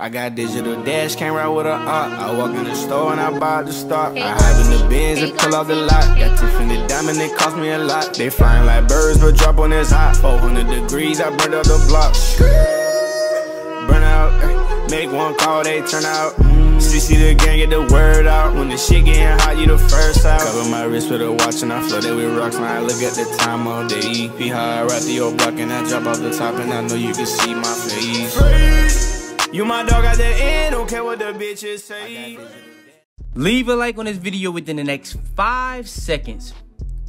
I got digital dash, can't ride with a op. I walk in the store and I buy the stock. I hide in the bins and pull off the lot. Got Tiffany diamond, it cost me a lot. They flying like birds, but drop on this hot. 400 degrees, I burned up the block. Burn out, make one call, they turn out. CC the gang, get the word out. When the shit getting hot, you the first out. Cover my wrist with a watch and I flooded with rocks. Now I look at the time all day. Be high, right through your block and I drop off the top and I know you can see my face. You my dog at the end, don't care what the bitches say. Leave a like on this video within the next 5 seconds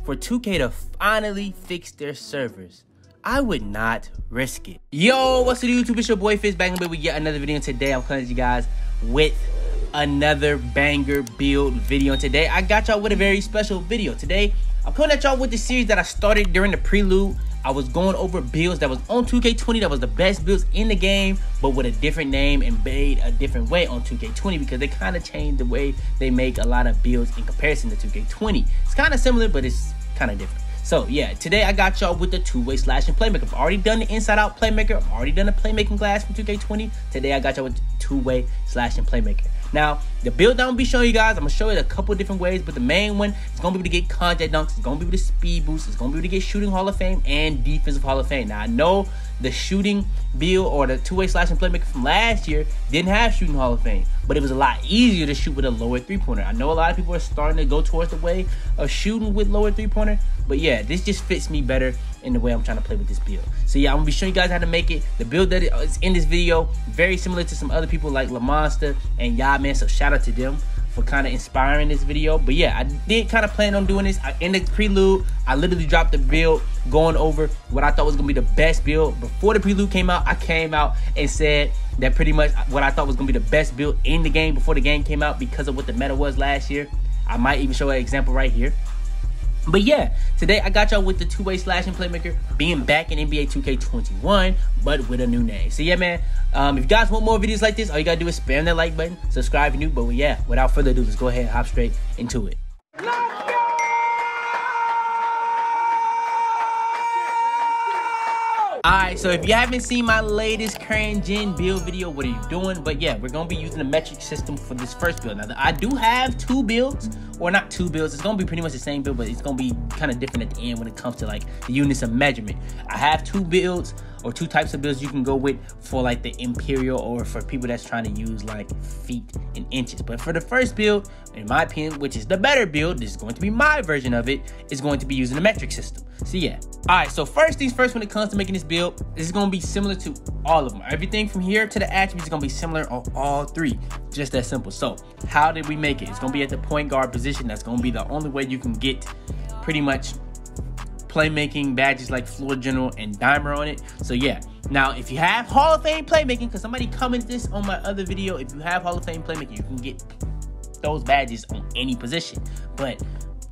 for 2K to finally fix their servers. I would not risk it. Yo, what's the YouTube? It's your boy Fitz back with yet another video. And today I'm coming to you guys with another banger build video. And today I got y'all with a very special video. Today I'm coming at y'all with the series that I started during the prelude. I was going over builds that was on 2K20 that was the best builds in the game, but with a different name and made a different way on 2K20 because they kind of changed the way they make a lot of builds in comparison to 2K20. It's kind of similar, but it's kind of different. So yeah, today I got y'all with the two-way slashing playmaker. I've already done the inside out playmaker. I've already done the playmaking class from 2K20. Today I got y'all with the two-way slashing playmaker. Now, the build that I'm gonna be showing you guys, I'm gonna show you a couple different ways, but the main one is gonna be able to get contact dunks, it's gonna be able to speed boost, it's gonna be able to get shooting Hall of Fame and defensive Hall of Fame. Now I know the shooting build or the two-way slashing playmaker from last year didn't have shooting Hall of Fame, but it was a lot easier to shoot with a lower three-pointer. I know a lot of people are starting to go towards the way of shooting with lower three-pointer, but yeah, this just fits me better in the way I'm trying to play with this build. So yeah, I'm gonna be showing you guys how to make it. The build that is in this video, very similar to some other people like LaMonster and YaboiFitz, man, so shout out to them for kind of inspiring this video. But yeah, I did kind of plan on doing this. In the prelude, I literally dropped the build going over what I thought was gonna be the best build. Before the prelude came out, I came out and said that pretty much what I thought was gonna be the best build in the game before the game came out because of what the meta was last year. I might even show an example right here. But yeah, today I got y'all with the two-way slashing playmaker being back in NBA 2K21, but with a new name. So yeah, man, if you guys want more videos like this, all you gotta do is spam that like button, subscribe if you're new. But yeah, without further ado, let's go ahead and hop straight into it. Alright, so if you haven't seen my latest current gen build video, what are you doing? But yeah, we're gonna be using the metric system for this first build. Now, I do have two builds, or not two builds. It's gonna be pretty much the same build, but it's gonna be kind of different at the end when it comes to like the units of measurement. I have two builds or two types of builds you can go with for like the Imperial or for people that's trying to use like feet and inches. But for the first build, in my opinion, which is the better build, this is going to be my version of it, is going to be using the metric system. So yeah. Alright, so first things first, when it comes to making this build, this is going to be similar to all of them. Everything from here to the attributes is going to be similar on all three. Just that simple. So how did we make it? It's going to be at the point guard position. That's going to be the only way you can get pretty much playmaking badges like floor general and dimer on it. So yeah, now if you have Hall of Fame playmaking, because somebody commented this on my other video, if you have Hall of Fame playmaking, you can get those badges on any position. But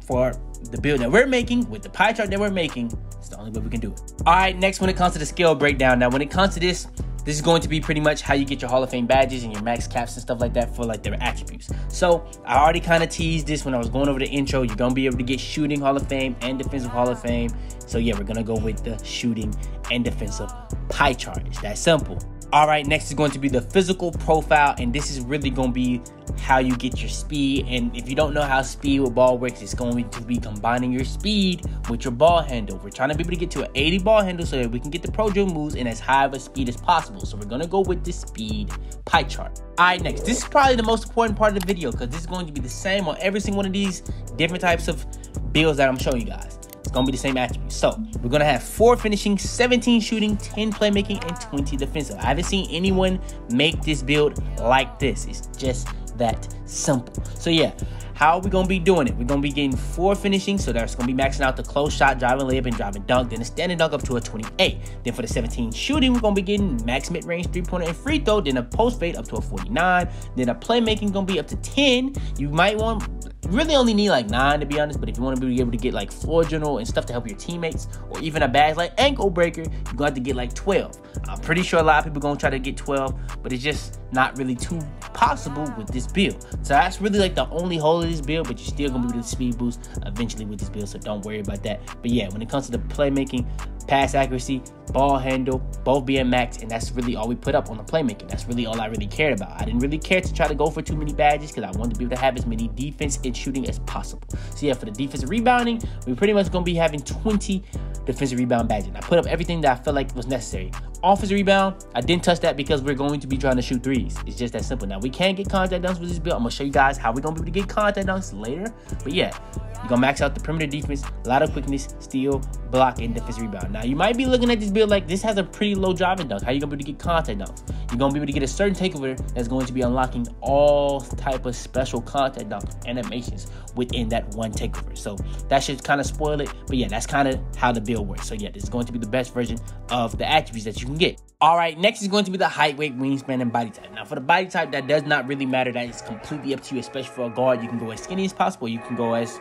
for the build that we're making with the pie chart that we're making, it's the only way we can do it. All right, next, when it comes to the skill breakdown, now when it comes to this is going to be pretty much how you get your Hall of Fame badges and your max caps and stuff like that for like their attributes. So I already kind of teased this when I was going over the intro. You're going to be able to get shooting Hall of Fame and defensive Hall of Fame. So yeah, we're going to go with the shooting and defensive pie chart. It's that simple. All right, next is going to be the physical profile, and this is really going to be how you get your speed. And if you don't know how speed with ball works, it's going to be combining your speed with your ball handle. We're trying to be able to get to an 80 ball handle so that we can get the pro drill moves in as high of a speed as possible. So we're going to go with the speed pie chart. All right, next, this is probably the most important part of the video because this is going to be the same on every single one of these different types of builds that I'm showing you guys. It's gonna be the same attributes. So we're gonna have 4 finishing, 17 shooting, 10 playmaking, and 20 defensive. I haven't seen anyone make this build like this. It's just that simple. So yeah, how are we gonna be doing it? We're gonna be getting 4 finishing, so that's gonna be maxing out the close shot, driving layup, and driving dunk, then a standing dunk up to a 28. Then for the 17 shooting, we're gonna be getting max mid-range three-pointer and free throw, then a post fade up to a 49. Then a playmaking gonna be up to 10. You might want, really only need like 9 to be honest, but if you want to be able to get like floor general and stuff to help your teammates, or even a badge like ankle breaker, you're going to have to get like 12. I'm pretty sure a lot of people gonna try to get 12, but it's just not really too possible with this build. So that's really like the only hole of this build, but you're still gonna be able to speed boost eventually with this build, so don't worry about that. But yeah, when it comes to the playmaking, pass accuracy, ball handle, both being maxed, and that's really all we put up on the playmaking. That's really all I really cared about. I didn't really care to try to go for too many badges because I wanted to be able to have as many defense and shooting as possible. So yeah, for the defensive rebounding, we're pretty much going to be having 20 defensive rebound badges. And I put up everything that I felt like was necessary. Offensive rebound, I didn't touch that because we're going to be trying to shoot threes. It's just that simple. Now, we can get contact dunks with this build. I'm going to show you guys how we're going to be able to get contact dunks later. But yeah, you're going to max out the perimeter defense, a lot of quickness, steal, block, and defensive rebound. Now, you might be looking at this build like this has a pretty low driving dunk. How you going to be able to get contact dunks? You're going to be able to get a certain takeover that's going to be unlocking all type of special contact dunk animations within that one takeover. So that should kind of spoil it. But yeah, that's kind of how the build works. So yeah, this is going to be the best version of the attributes that you can get. All right, next is going to be the height, weight, wingspan, and body type. Now, for the body type, that does not really matter. That is completely up to you, especially for a guard. You can go as skinny as possible. You can go as...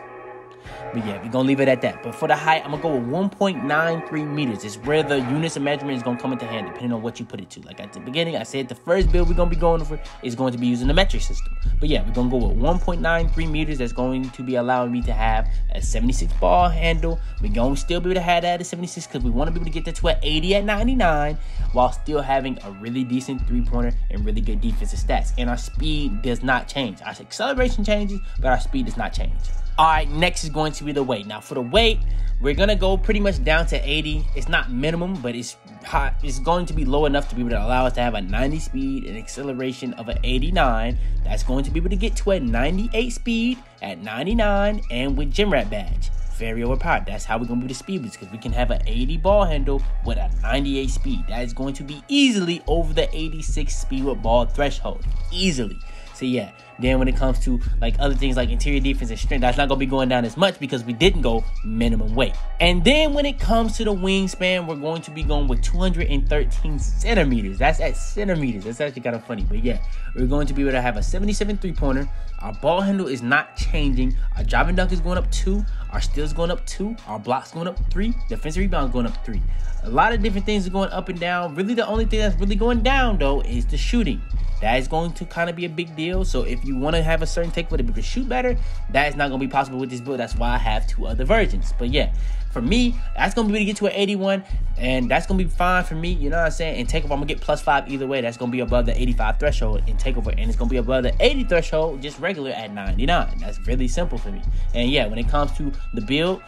But yeah, we're going to leave it at that. But for the height, I'm going to go with 1.93 meters. It's where the units of measurement is going to come into hand, depending on what you put it to. Like at the beginning, I said the first build we're going to be going over is going to be using the metric system. But yeah, we're going to go with 1.93 meters. That's going to be allowing me to have a 76 ball handle. We're going to still be able to have that at 76 because we want to be able to get that to an 80 at 99 while still having a really decent three-pointer and really good defensive stats. And our speed does not change. Our acceleration changes, but our speed does not change. All right, next is going to be the weight. Now, for the weight, we're going to go pretty much down to 80. It's not minimum, but it's hot. It's going to be low enough to be able to allow us to have a 90 speed and acceleration of an 89. That's going to be able to get to a 98 speed at 99 and with gym rat badge. Very overpowered. That's how we're going to be the speed boost because we can have an 80 ball handle with a 98 speed. That is going to be easily over the 86 speed with ball threshold. Easily. So yeah, then when it comes to like other things like interior defense and strength, that's not going to be going down as much because we didn't go minimum weight. And then when it comes to the wingspan, we're going to be going with 213 centimeters. That's at centimeters. That's actually kind of funny. But yeah, we're going to be able to have a 77 three-pointer. Our ball handle is not changing. Our driving dunk is going up 2. Our steals going up 2. Our blocks going up 3. Defensive rebound going up 3. A lot of different things are going up and down. Really, the only thing that's really going down, though, is the shooting. That is going to kind of be a big deal. So if you want to have a certain takeover to be able to shoot better, that is not going to be possible with this build. That's why I have 2 other versions. But yeah, for me, that's going to be able to get to an 81. And that's going to be fine for me. You know what I'm saying? In takeover, I'm going to get +5 either way. That's going to be above the 85 threshold in takeover. And it's going to be above the 80 threshold, just regular at 99. That's really simple for me. And yeah, when it comes to the build,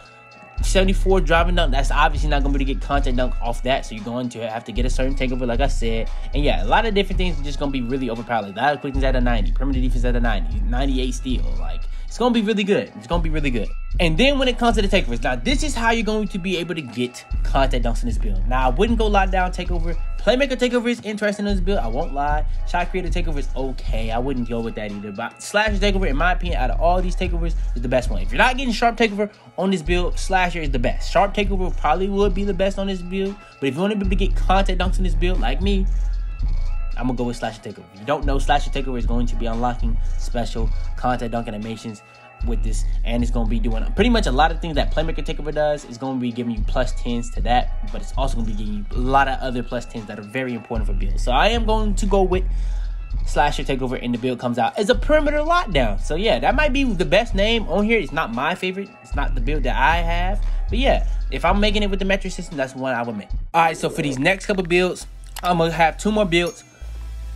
74 driving dunk, that's obviously not going to be able to get contact dunk off that, so you're going to have to get a certain takeover like I said. And yeah, a lot of different things are just going to be really overpowered. Like, a lot of quickness at a 90, perimeter defense at a 90, 98 steal. Like, it's going to be really good. It's going to be really good. And then when it comes to the takeovers, now this is how you're going to be able to get contact dunks in this build. Now, I wouldn't go lockdown takeover. Playmaker takeover is interesting in this build. I won't lie. Shot creator takeover is okay. I wouldn't go with that either. But slasher takeover, in my opinion, out of all these takeovers, is the best one. If you're not getting sharp takeover on this build, slasher is the best. Sharp takeover probably would be the best on this build. But if you want to be able to get contact dunks in this build, like me, I'm going to go with slasher takeover. If you don't know, slasher takeover is going to be unlocking special contact dunk animations with this, and it's going to be doing pretty much a lot of things that Playmaker takeover does. It's going to be giving you +10s to that, but it's also going to be giving you a lot of other +10s that are very important for builds. So I am going to go with slasher takeover, and the build comes out as a perimeter lockdown. So yeah, that might be the best name on here. It's not my favorite. It's not the build that I have, but yeah, if I'm making it with the metric system, that's one I would make. All right, so for these next couple builds, I'm going to have 2 more builds.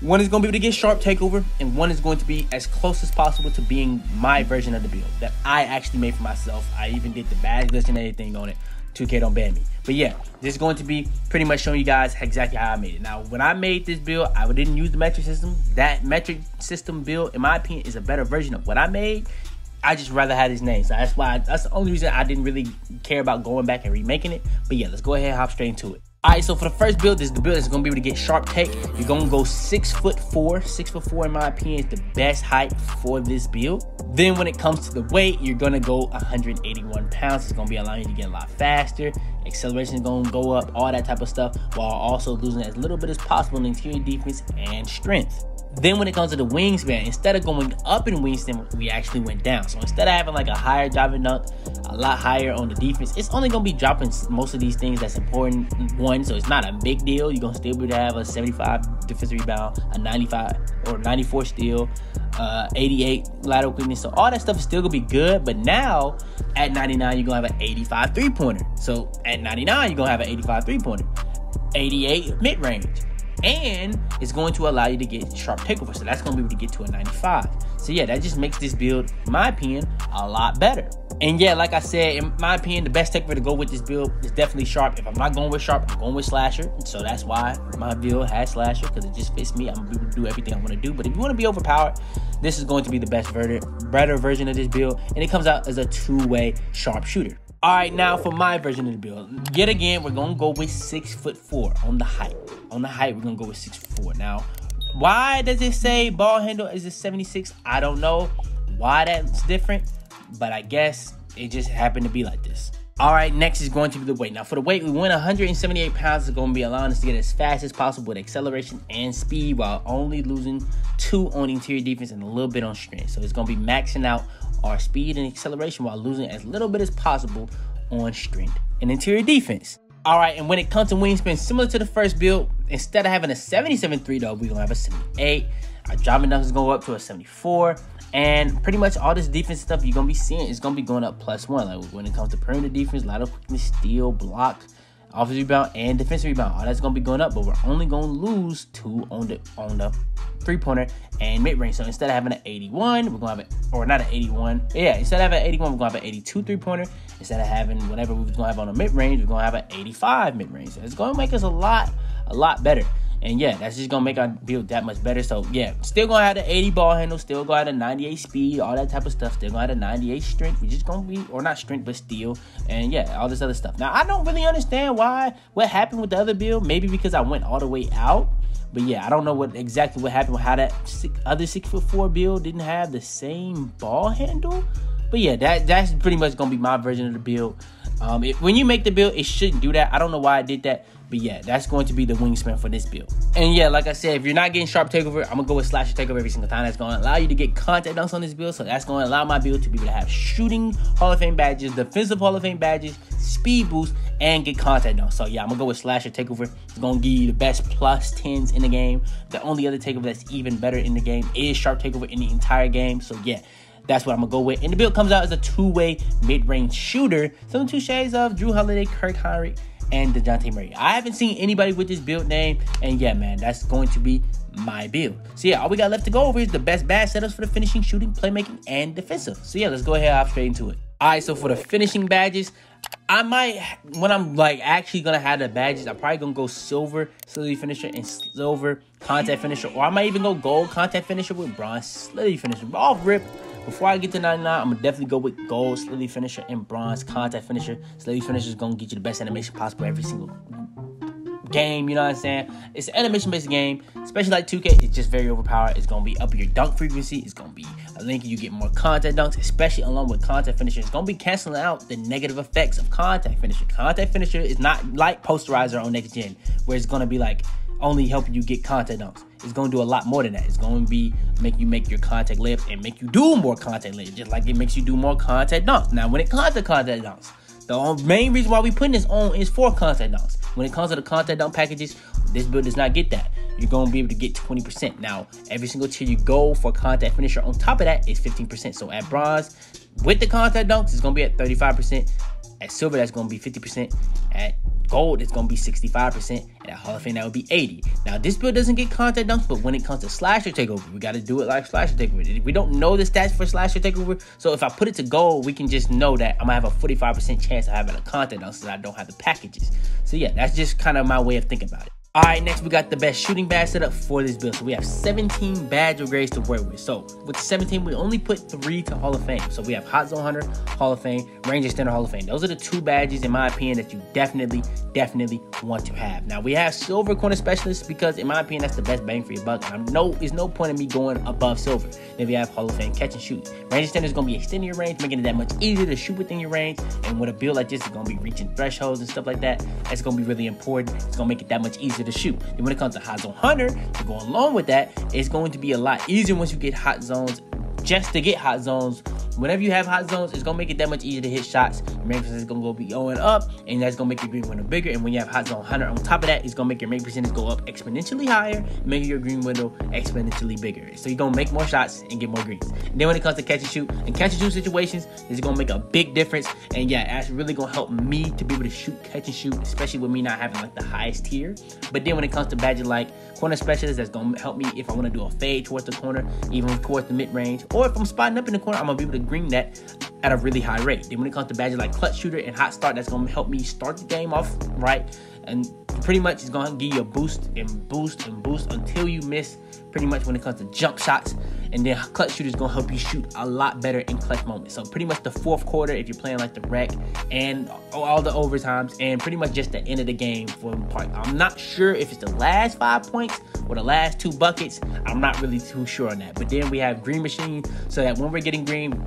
One is going to be able to get sharp takeover, and one is going to be as close as possible to being my version of the build that I actually made for myself. I even did the badge list and everything on it. 2K don't ban me. But yeah, this is going to be pretty much showing you guys exactly how I made it. Now, when I made this build, I didn't use the metric system. That metric system build, in my opinion, is a better version of what I made. I just rather have his name. So that's the only reason I didn't really care about going back and remaking it. But yeah, let's go ahead and hop straight into it. All right, so for the first build, this is the build that's going to be able to get sharp take. You're going to go 6'4". 6'4", in my opinion, is the best height for this build. Then when it comes to the weight, you're going to go 181 pounds. It's going to be allowing you to get a lot faster. Acceleration is going to go up, all that type of stuff, while also losing as little bit as possible in interior defense and strength. Then when it comes to the wingspan, instead of going up in wingspan, we actually went down. So instead of having like a higher driving dunk, a lot higher on the defense, it's only going to be dropping most of these things that's important. One, so it's not a big deal. You're going to still be able to have a 75 defensive rebound, a 95 or 94 steal, 88 lateral quickness. So all that stuff is still gonna be good. But now at 99, you're gonna have an 85 3-pointer. So at 99, you're gonna have an 85 3-pointer, 88 mid-range. And it's going to allow you to get sharp takeover. So that's going to be able to get to a 95. So yeah, that just makes this build, in my opinion, a lot better. And yeah, like I said, in my opinion, the best takeover to go with this build is definitely sharp. If I'm not going with sharp, I'm going with slasher. So that's why my build has slasher, because it just fits me. I'm going to be able to do everything I want to do. But if you want to be overpowered, this is going to be the better version of this build. And it comes out as a two-way sharpshooter. All right, now for my version of the build. Yet again, we're going to go with 6'4" on the height. On the height, we're going to go with 6'4". Now, why does it say ball handle is a 76? I don't know why that's different, but I guess it just happened to be like this. All right, next is going to be the weight. Now, for the weight, we went 178 pounds. It's going to be allowing us to get as fast as possible with acceleration and speed while only losing 2 on interior defense and a little bit on strength. So it's going to be maxing out our speed and acceleration while losing as little bit as possible on strength and interior defense. All right, and when it comes to wingspan, similar to the first build, instead of having a 77.3 though, we're gonna have a 78. Our driving dunk is gonna go up to a 74, and pretty much all this defense stuff you're gonna be seeing is gonna be going up +1. Like when it comes to perimeter defense, lateral quickness, steal, block, offensive rebound, and defensive rebound, all that's gonna be going up. But we're only gonna lose 2 on the 3-pointer and mid-range. So instead of having an 81, we're gonna have or not an 81. Yeah, instead of having an 81, we're gonna have an 82 3-pointer. Instead of having whatever we was gonna have on the mid-range, we're gonna have an 85 mid-range. So it's gonna make us a lot better. And yeah, that's just gonna make our build that much better. So yeah, still gonna have the 80 ball handle, still gonna have the 98 speed, all that type of stuff. Still gonna have the 98 strength. We're just gonna be, or not strength, but steal. And yeah, all this other stuff. Now, I don't really understand what happened with the other build. Maybe because I went all the way out. But yeah, I don't know exactly what happened with how that other 6'4" build didn't have the same ball handle. But yeah, that's pretty much gonna be my version of the build. When you make the build, it shouldn't do that. I don't know why I did that. But yeah, that's going to be the wingspan for this build. And yeah, like I said, if you're not getting sharp takeover, I'm gonna go with slasher takeover every single time. That's gonna allow you to get contact dunks on this build. So that's gonna allow my build to be able to have shooting Hall of Fame badges, defensive Hall of Fame badges, speed boost, and get contact dunks. So yeah, I'm gonna go with slasher takeover. It's gonna give you the best +10s in the game. The only other takeover that's even better in the game is sharp takeover in the entire game. So yeah, that's what I'm gonna go with. And the build comes out as a two-way mid-range shooter. Some 2 shades of Drew Holiday, Kirk Henry, and DeJounte Murray. I haven't seen anybody with this build name, and yeah, man, that's going to be my build. So yeah, all we got left to go over is the best badge setups for the finishing, shooting, playmaking, and defensive. So yeah, let's go ahead and hop straight into it. All right, so for the finishing badges, I might, when I'm like actually gonna have the badges, I'm probably gonna go silver slitty finisher and silver contact finisher, or I might even go gold contact finisher with bronze slitty finisher. But off rip, before I get to 99, I'm gonna definitely go with gold slitty finisher and bronze contact finisher. Slitty finisher is gonna get you the best animation possible every single game, you know what I'm saying? It's an animation-based game, especially like 2K. It's just very overpowered. It's gonna be up your dunk frequency. It's gonna be a link you get more contact dunks, especially along with contact finisher. It's gonna be canceling out the negative effects of contact finisher. Contact finisher is not like posterizer on next gen, where it's gonna be like only helping you get contact dunks. It's gonna do a lot more than that. It's gonna be make your contact layups and make you do more contact layups, just like it makes you do more contact dunks. Now, when it comes to contact dunks, the main reason why we putting this on is for contact dunks. When it comes to the contact dunk packages, this build does not get that. You're going to be able to get 20%. Now, every single tier you go for contact finisher on top of that is 15%. So at bronze, with the contact dunks, it's going to be at 35%. At silver, that's going to be 50%. At gold, it's going to be 65%. And at Hall of Fame, that would be 80%. Now, this build doesn't get contact dunks, but when it comes to slasher takeover, we got to do it like slasher takeover. We don't know the stats for slasher takeover, so if I put it to gold, we can just know that I'm going to have a 45% chance of having a contact dunk since I don't have the packages. So yeah, that's just kind of my way of thinking about it. All right, next we got the best shooting badge setup for this build. So we have 17 badge grades to work with. So with 17, we only put 3 to Hall of Fame. So we have Hot Zone Hunter, Hall of Fame, Range Extender, Hall of Fame. Those are the 2 badges, in my opinion, that you definitely want to have. Now, we have Silver Corner Specialist because, in my opinion, that's the best bang for your buck. And there's no point in me going above Silver. Then we have Hall of Fame, Catch and Shoot. Range Extender is going to be extending your range, making it that much easier to shoot within your range. And with a build like this, it's going to be reaching thresholds and stuff like that. That's going to be really important. It's going to make it that much easier to shoot. And when it comes to Hot Zone Hunter, to go along with that, it's going to be a lot easier once you get hot zones. Just to get hot zones, whenever you have hot zones, it's gonna make it that much easier to hit shots. Your make percentage is gonna be going up, and that's gonna make your green window bigger. And when you have hot zone hunter on top of that, it's gonna make your make percentage go up exponentially higher, making your green window exponentially bigger. So you're gonna make more shots and get more greens. And then when it comes to catch and shoot, in catch and shoot situations, this is gonna make a big difference. And yeah, that's really gonna help me to be able to shoot, catch and shoot, especially with me not having like the highest tier. But then when it comes to badges like corner specialist, that's gonna help me if I want to do a fade towards the corner, even towards the mid range, or if I'm spotting up in the corner, I'm gonna be able to green that at a really high rate. Then when it comes to badges like clutch shooter and hot start, that's gonna help me start the game off right, and pretty much it's gonna give you a boost and boost and boost until you miss pretty much when it comes to jump shots. And then clutch shooter is gonna help you shoot a lot better in clutch moments. So pretty much the fourth quarter, if you're playing like the rec and all the overtimes, and pretty much just the end of the game for part. I'm not sure if it's the last 5 points or the last 2 buckets. I'm not really too sure on that. But then we have green machine, so that when we're getting green,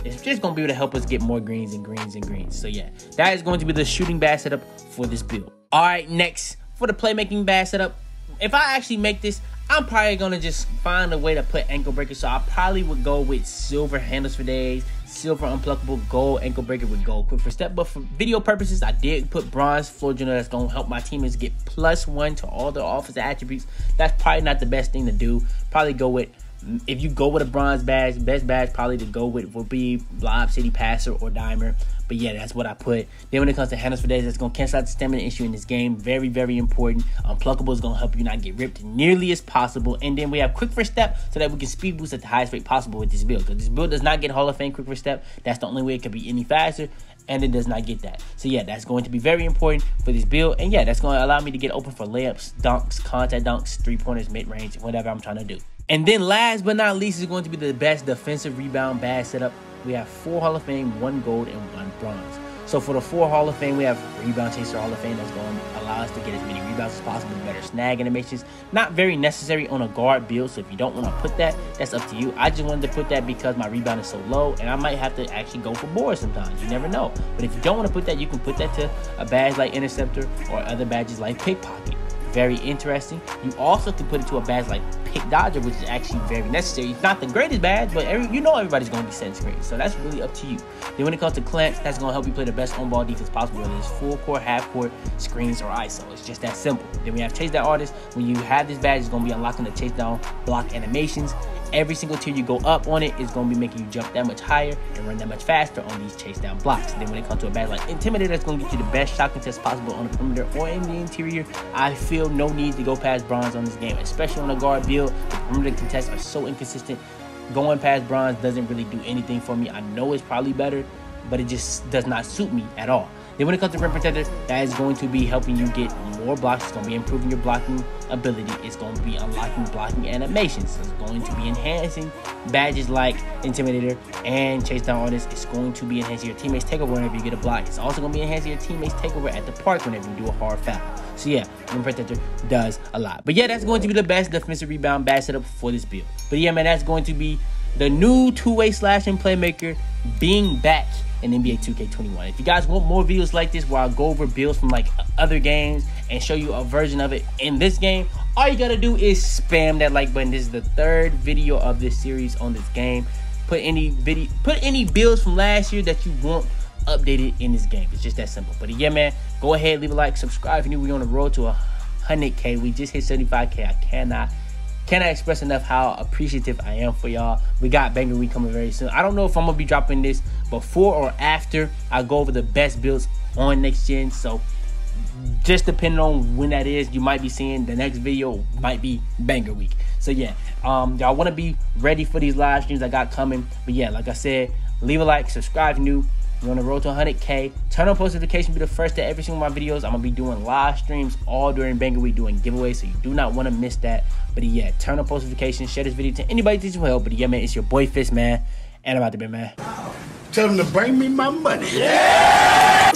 it's just gonna be able to help us get more greens and greens and greens. So yeah, that is going to be the shooting badge setup for this build. All right, next for the playmaking badge setup. If I actually make this, I'm probably gonna just find a way to put ankle breaker. So I probably would go with silver handles for days, silver unpluckable, gold ankle breaker with gold quick for step. But for video purposes, I did put bronze floor general. That's gonna help my teammates get +1 to all their offensive attributes. That's probably not the best thing to do. Probably go with, if you go with a bronze badge, best badge probably to go with will be Lob City Passer or Dimer. But yeah, that's what I put. Then when it comes to handles for days, that's going to cancel out the stamina issue in this game. Very, very important. Unpluckable is going to help you not get ripped nearly as possible. And then we have quick first step so that we can speed boost at the highest rate possible with this build. Because this build does not get Hall of Fame quick first step. That's the only way it can be any faster. And it does not get that. So yeah, that's going to be very important for this build. And yeah, that's going to allow me to get open for layups, dunks, contact dunks, 3-pointers, mid-range, whatever I'm trying to do. And then last but not least is going to be the best defensive rebound badge setup. We have 4 Hall of Fame, 1 gold, and 1 bronze. So for the 4 Hall of Fame, we have Rebound Chaser Hall of Fame. That's going to allow us to get as many rebounds as possible, better snag animations. Not very necessary on a guard build, so if you don't want to put that, that's up to you. I just wanted to put that because my rebound is so low, and I might have to actually go for boards sometimes. You never know. But if you don't want to put that, you can put that to a badge like Interceptor or other badges like Pickpocket. Very interesting. You also can put it to a badge like Pick Dodger, which is actually very necessary. It's not the greatest badge, but everybody's going to be setting screens, so that's really up to you. Then when it comes to clamps, that's going to help you play the best on-ball defense possible, whether it's full court, half court, screens, or ISO. It's just that simple. Then we have Chase Down Artist. When you have this badge, it's going to be unlocking the Chase Down block animations. Every single tier you go up on it is going to be making you jump that much higher and run that much faster on these chase down blocks. And then when it comes to a badge like Intimidator, that's going to get you the best shot contest possible on the perimeter or in the interior. I feel no need to go past bronze on this game, especially on a guard build. The perimeter contests are so inconsistent. Going past bronze doesn't really do anything for me. I know it's probably better, but it just does not suit me at all. Then when it comes to Rim Protector, that is going to be helping you get more blocks. It's going to be improving your blocking ability. It's going to be unlocking blocking animations. It's going to be enhancing badges like Intimidator and Chase Down Artist. It's going to be enhancing your teammates' takeover whenever you get a block. It's also going to be enhancing your teammates' takeover at the park whenever you do a hard foul. So yeah, Rim Protector does a lot. But yeah, that's going to be the best defensive rebound badge setup for this build. But yeah, man, that's going to be the new two-way slashing playmaker being back in NBA 2K21. If you guys want more videos like this where I go over builds from like other games and show you a version of it in this game, all you gotta do is spam that like button. This is the 3rd video of this series on this game. Put any builds from last year that you want updated in this game. It's just that simple. But yeah, man, go ahead, leave a like, subscribe if you're new. We're on the road to 100K. We just hit 75K. I cannot express enough how appreciative I am for y'all. We got Banger Week coming very soon. I don't know if I'm gonna be dropping this before or after I go over the best builds on next gen, so just depending on when that is, you might be seeing the next video might be Banger Week. So yeah, y'all want to be ready for these live streams I got coming. But yeah, like I said, leave a like, subscribe if you're new. We're on the road to 100K. Turn on post notifications, be the first to every single one of my videos. I'm gonna be doing live streams all during Banger Week, doing giveaways, so you do not want to miss that. But yeah, turn on post notifications, share this video to anybody that you help. But yeah, man, it's your boy Fitz, man, and I'm out there, man. Tell them to bring me my money. Yeah!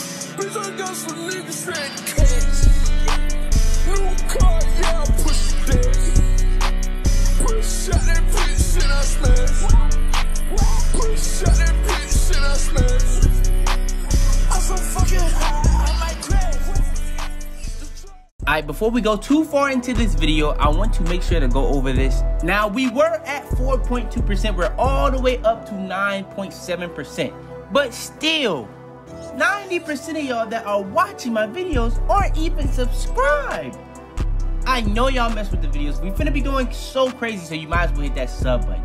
Alright, before we go too far into this video, I want to make sure to go over this. Now, we were at 4.2%. We're all the way up to 9.7%. But still, 90% of y'all that are watching my videos aren't even subscribed. I know y'all mess with the videos. We finna be going so crazy, so you might as well hit that sub button.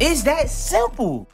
It's that simple.